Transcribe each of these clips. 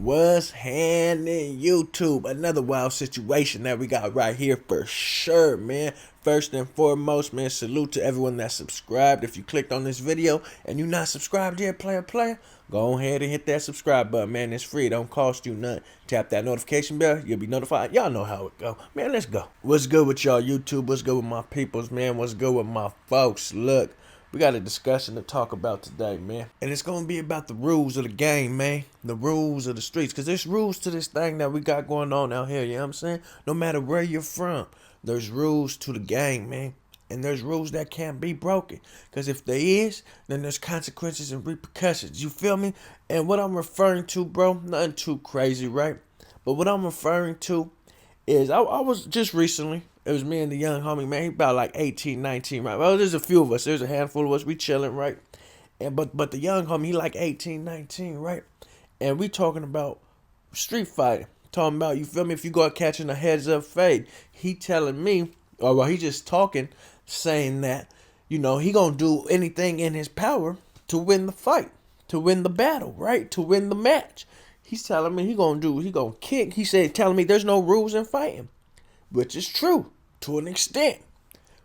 What's happening, YouTube? Another wild situation that we got right here for sure, man. First and foremost, man, salute to everyone that's subscribed. If you clicked on this video and you're not subscribed yet, player, go ahead and hit that subscribe button, man. It's free. It don't cost you nothing. Tap that notification bell. You'll be notified. Y'all know how it go. Man, let's go. What's good with y'all, YouTube? What's good with my peoples, man? What's good with my folks? Look. We got a discussion to talk about today, man. And it's going to be about the rules of the game, man. The rules of the streets. Because there's rules to this thing that we got going on out here, you know what I'm saying? No matter where you're from, there's rules to the game, man. And there's rules that can't be broken. Because if there is, then there's consequences and repercussions. You feel me? And what I'm referring to, bro, nothing too crazy, right? But what I'm referring to is I was just recently, it was me and the young homie, man. He about like 18, 19, right? Well, there's a few of us. There's a handful of us. We chilling, right? And but the young homie, he like 18, 19, right? And we talking about street fighting. Talking about, you feel me, if you go catching a heads up fade. He telling me, or well, he just talking, saying that, you know, he gonna do anything in his power to win the fight, to win the battle, right? To win the match. He's telling me he gonna kick. He said, telling me there's no rules in fighting. Which is true to an extent.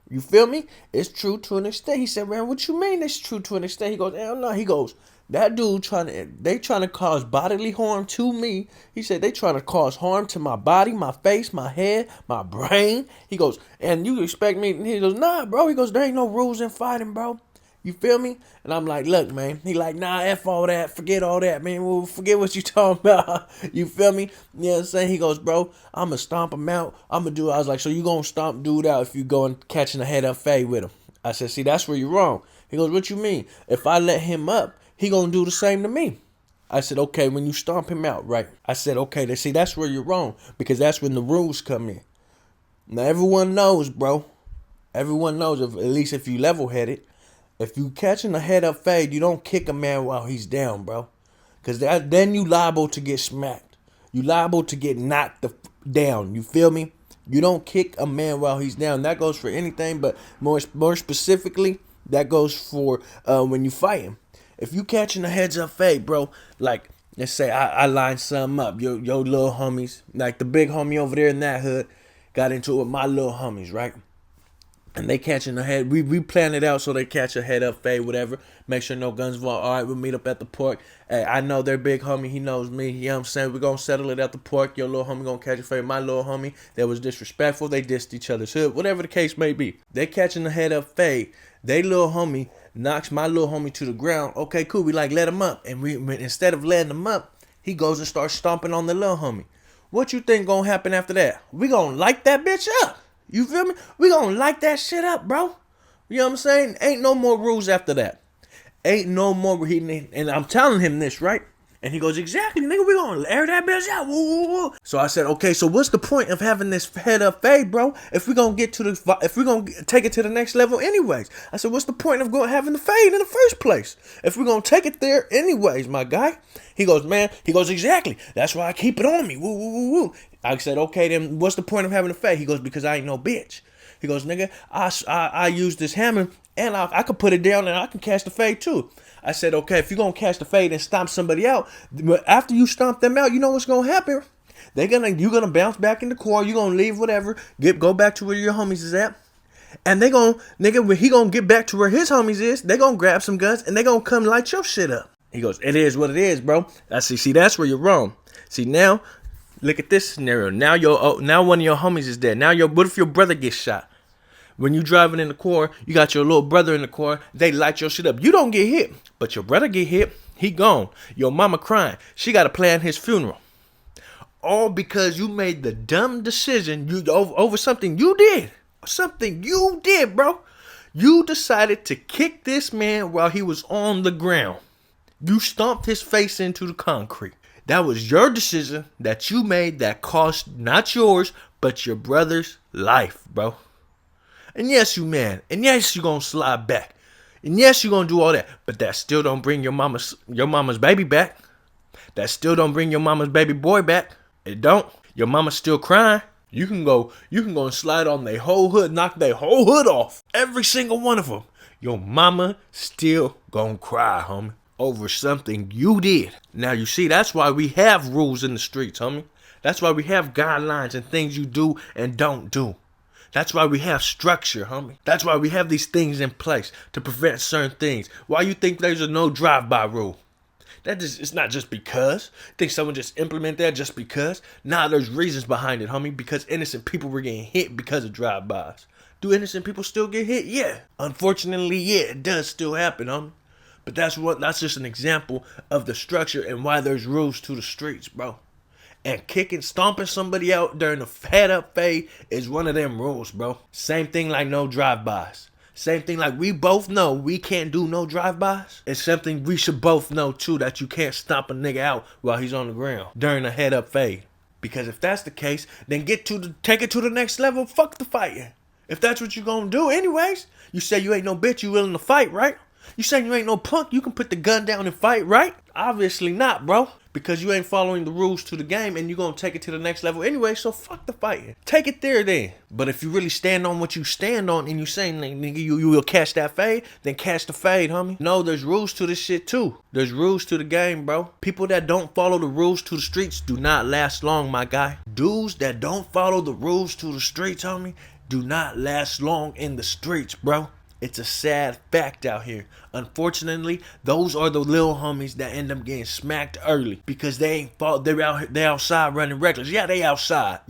You feel me? It's true to an extent. He said, man, what you mean it's true to an extent? He goes, hell no. He goes, that dude trying to cause bodily harm to me. He said, they trying to cause harm to my body, my face, my head, my brain. He goes, and you expect me? He goes, nah, bro. He goes, there ain't no rules in fighting, bro. You feel me? And I'm like, look, man. He like, nah, F all that. Forget all that, man. Well, forget what you talking about. You feel me? You know what I'm saying? He goes, bro, I'm going to stomp him out. I'm going to do it. I was like, so you going to stomp dude out if you go and catching a head up fade with him? I said, see, that's where you're wrong. He goes, what you mean? If I let him up, he going to do the same to me. I said, okay, when you stomp him out, right? I said, okay, see, that's where you're wrong because that's when the rules come in. Now, everyone knows, bro. Everyone knows, at least if you level-headed, if you catching a head up fade, you don't kick a man while he's down, bro. Because then you liable to get smacked. You liable to get knocked down. You feel me? You don't kick a man while he's down. That goes for anything, but more specifically, that goes for when you fight him. If you catching a heads up fade, bro, like, let's say I line something up. Your little homies, like the big homie over there in that hood, got into it with my little homies, right? And they catching a head. We plan it out so they catch a head up fade, whatever. Make sure no guns involved. All right, we'll meet up at the park. Hey, I know their big homie. He knows me. You know what I'm saying? We're going to settle it at the park. Your little homie going to catch a fade. My little homie that was disrespectful. They dissed each other's hood. Whatever the case may be. They catching a head up fade. They little homie knocks my little homie to the ground. Okay, cool. We like let him up. And we instead of letting him up, he goes and starts stomping on the little homie. What you think going to happen after that? We going to light that bitch up. You feel me? We gonna light that shit up, bro. You know what I'm saying? Ain't no more rules after that. Ain't no more. And I'm telling him this, right? And he goes, exactly, nigga, we gonna air that bitch out. Woo, woo, woo. So I said, okay, so what's the point of having this head up fade, bro? If we gonna take it to the next level anyways. I said, what's the point of having the fade in the first place? If we're gonna take it there anyways, my guy. He goes, exactly. That's why I keep it on me. Woo, woo, woo, woo. I said, okay, then what's the point of having a fade? He goes, because I ain't no bitch. He goes, nigga, I use this hammer and I could put it down and I can catch the fade too. I said, okay, if you're going to catch the fade and stomp somebody out, after you stomp them out, you know what's going to happen? You're going to bounce back in the core. You're going to leave whatever, go back to where your homies is at. And when he going to get back to where his homies is, they going to grab some guns and they going to come light your shit up. He goes, it is what it is, bro. I see, that's where you're wrong. See, now, look at this scenario. Now one of your homies is dead. Now what if your brother gets shot? When you driving in the car, you got your little brother in the car. They light your shit up. You don't get hit, but your brother get hit. He gone. Your mama crying. She got to plan his funeral. All because you made the dumb decision over something you did. Something you did, bro. You decided to kick this man while he was on the ground. You stomped his face into the concrete. That was your decision that you made that cost not yours, but your brother's life, bro. And yes, you man. And yes, you gonna slide back. And yes, you gonna do all that. But that still don't bring your mama's baby back. That still don't bring your mama's baby boy back. It don't. Your mama's still crying. You can go and slide on their whole hood, knock their whole hood off. Every single one of them. Your mama still gonna cry, homie. over something you did. Now you see, that's why we have rules in the streets, homie. That's why we have guidelines and things you do and don't do. That's why we have structure, homie. That's why we have these things in place to prevent certain things. Why you think there's a no drive-by rule? It's not just because. Think someone just implement that just because? Nah, there's reasons behind it, homie. Because innocent people were getting hit because of drive-bys. Do innocent people still get hit? Yeah. Unfortunately, yeah, it does still happen, homie. But that's just an example of the structure and why there's rules to the streets, bro. And stomping somebody out during a head-up fade is one of them rules, bro. Same thing like no drive-bys. Same thing like we both know we can't do no drive-bys. It's something we should both know, too, that you can't stomp a nigga out while he's on the ground during a head-up fade. Because if that's the case, then take it to the next level. Fuck the fighting. If that's what you're gonna do anyways. You say you ain't no bitch, you willing to fight, right? You saying you ain't no punk, you can put the gun down and fight, right? Obviously not, bro. Because you ain't following the rules to the game and you're going to take it to the next level anyway, so fuck the fighting. Take it there then. But if you really stand on what you stand on and you saying, nigga, you will catch that fade, then catch the fade, homie. No, there's rules to this shit too. There's rules to the game, bro. People that don't follow the rules to the streets do not last long, my guy. Dudes that don't follow the rules to the streets, homie, do not last long in the streets, bro. It's a sad fact out here. Unfortunately, those are the little homies that end up getting smacked early because they ain't fought. They outside running reckless. Yeah, they outside.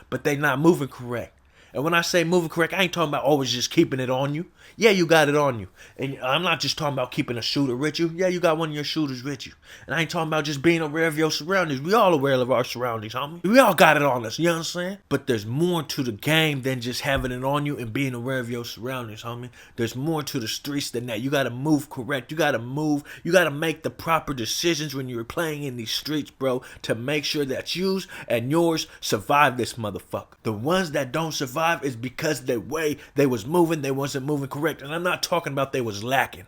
But they not moving correct. And when I say moving correct, I ain't talking about always just keeping it on you. Yeah, you got it on you. And I'm not just talking about keeping a shooter with you. Yeah, you got one of your shooters with you. And I ain't talking about just being aware of your surroundings. We all aware of our surroundings, homie. We all got it on us, you know what I'm saying? But there's more to the game than just having it on you and being aware of your surroundings, homie. There's more to the streets than that. You got to move correct. You got to move. You got to make the proper decisions when you're playing in these streets, bro, to make sure that yous and yours survive this motherfucker. The ones that don't survive is because the way they was moving, they wasn't moving correct. And I'm not talking about they was lacking.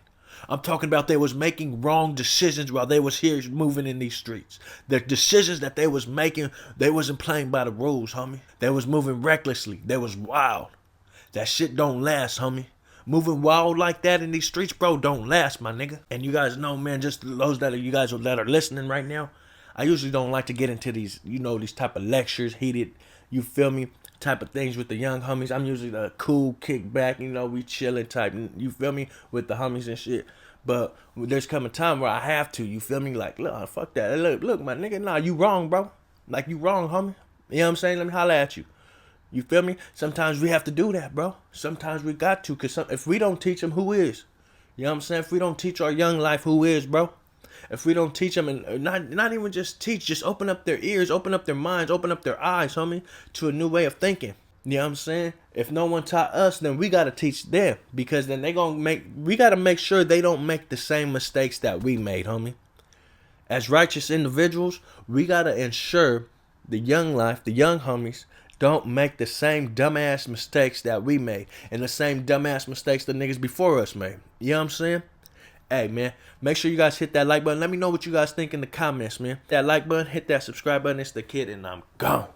I'm talking about they was making wrong decisions while they was here moving in these streets. The decisions that they was making, they wasn't playing by the rules, homie. They was moving recklessly. They was wild. That shit don't last, homie. Moving wild like that in these streets, bro, don't last, my nigga. And you guys know, man, just those that are listening right now, I usually don't like to get into these, these type of lectures, heated, you feel me, type of things with the young homies. I'm usually the cool kickback, we chilling type, you feel me, with the homies and shit. But there's come a time where I have to, you feel me, like, look, fuck that. Look, my nigga, nah, you wrong, bro. Like, you wrong, homie. You know what I'm saying? Let me holler at you. You feel me? Sometimes we have to do that, bro. Sometimes we got to, because if we don't teach them, who is? You know what I'm saying? If we don't teach our young life, who is, bro? If we don't teach them, and not even just teach, just open up their ears, open up their minds, open up their eyes, homie, to a new way of thinking. You know what I'm saying? If no one taught us, then we got to teach them, because then we got to make sure they don't make the same mistakes that we made, homie. As righteous individuals, we got to ensure the young homies don't make the same dumbass mistakes that we made and the same dumbass mistakes the niggas before us made. You know what I'm saying? Hey, man, make sure you guys hit that like button. Let me know what you guys think in the comments, man. That like button, hit that subscribe button. It's the kid, and I'm gone.